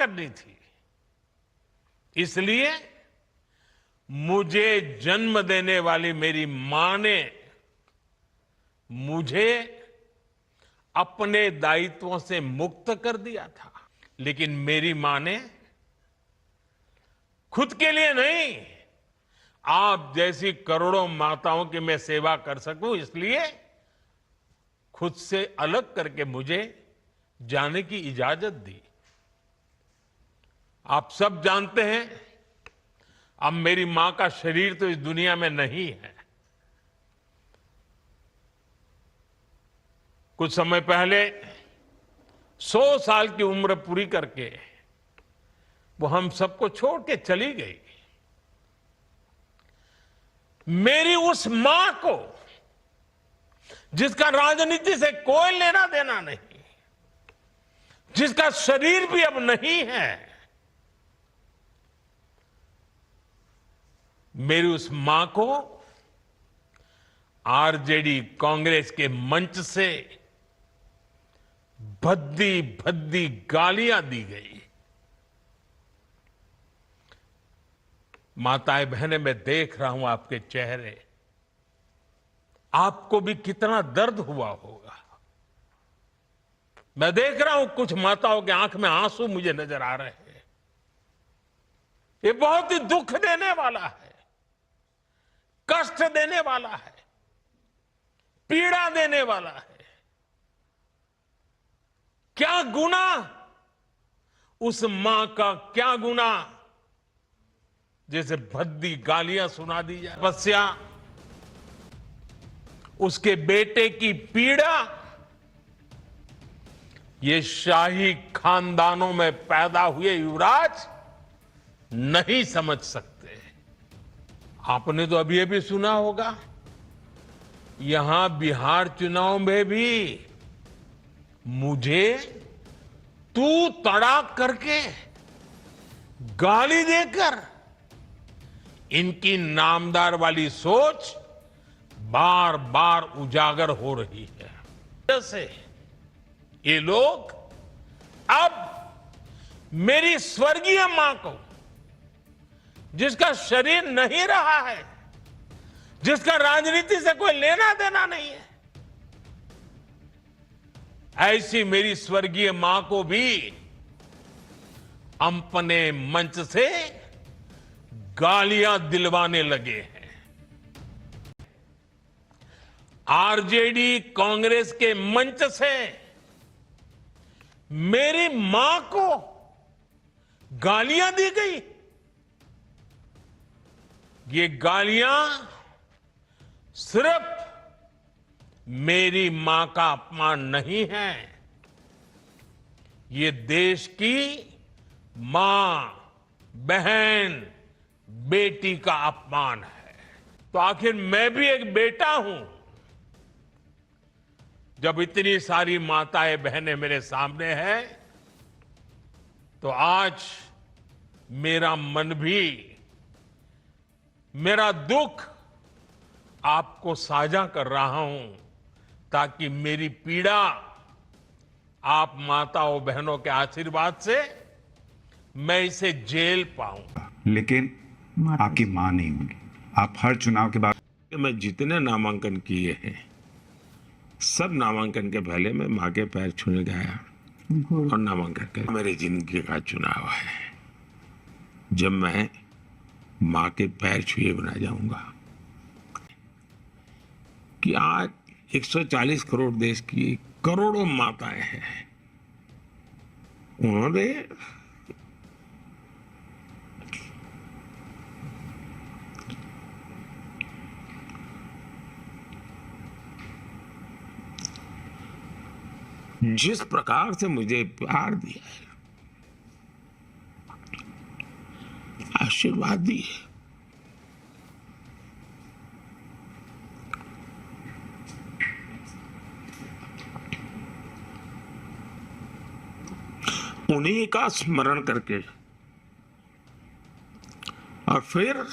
करनी थी। इसलिए मुझे जन्म देने वाली मेरी मां ने मुझे अपने दायित्वों से मुक्त कर दिया था। लेकिन मेरी मां ने खुद के लिए नहीं, आप जैसी करोड़ों माताओं की मैं सेवा कर सकूं, इसलिए खुद से अलग करके मुझे जाने की इजाजत दी। आप सब जानते हैं, अब मेरी मां का शरीर तो इस दुनिया में नहीं है। कुछ समय पहले 100 साल की उम्र पूरी करके वो हम सबको छोड़ के चली गई। मेरी उस मां को, जिसका राजनीति से कोई लेना देना नहीं, जिसका शरीर भी अब नहीं है, मेरी उस मां को आरजेडी कांग्रेस के मंच से भद्दी भद्दी गालियां दी गई। माताएं बहनें, मैं देख रहा हूं आपके चेहरे, आपको भी कितना दर्द हुआ होगा। मैं देख रहा हूं कुछ माताओं की आंख में आंसू मुझे नजर आ रहे हैं। ये बहुत ही दुख देने वाला है, कष्ट देने वाला है, पीड़ा देने वाला है। क्या गुनाह, उस मां का क्या गुनाह जैसे भद्दी गालियां सुना दी जाए। तपस्या, उसके बेटे की पीड़ा, ये शाही खानदानों में पैदा हुए युवराज नहीं समझ सकते। आपने तो अभी अभी सुना होगा, यहां बिहार चुनाव में भी मुझे तू तड़ाक करके गाली देकर इनकी नामदार वाली सोच बार बार उजागर हो रही है। जैसे ये लोग अब मेरी स्वर्गीय मां को, जिसका शरीर नहीं रहा है, जिसका राजनीति से कोई लेना देना नहीं है, ऐसी मेरी स्वर्गीय मां को भी अपने मंच से गालियां दिलवाने लगे हैं। आरजेडी कांग्रेस के मंच से मेरी मां को गालियां दी गई। ये गालियां सिर्फ मेरी मां का अपमान नहीं है, ये देश की मां, बहन, बेटी का अपमान है। तो आखिर मैं भी एक बेटा हूं। जब इतनी सारी माताएं बहनें मेरे सामने हैं, तो आज मेरा मन भी, मेरा दुख आपको साझा कर रहा हूं, ताकि मेरी पीड़ा आप माताओं बहनों के आशीर्वाद से मैं इसे झेल पाऊं। लेकिन आपकी मां नहीं होंगी। आप हर चुनाव के बाद, मैं जितने नामांकन किए हैं, सब नामांकन के पहले मैं मां के पैर छूने गया और नामांकन कर। मेरी जिंदगी का चुनाव है, जब मैं मां के पैर छुए बिना जाऊंगा। कि आज 140 करोड़ देश की करोड़ों माताएं हैं, उन्होंने जिस प्रकार से मुझे प्यार दिया है, आशीर्वाद दिए, उन्हीं का स्मरण करके और फिर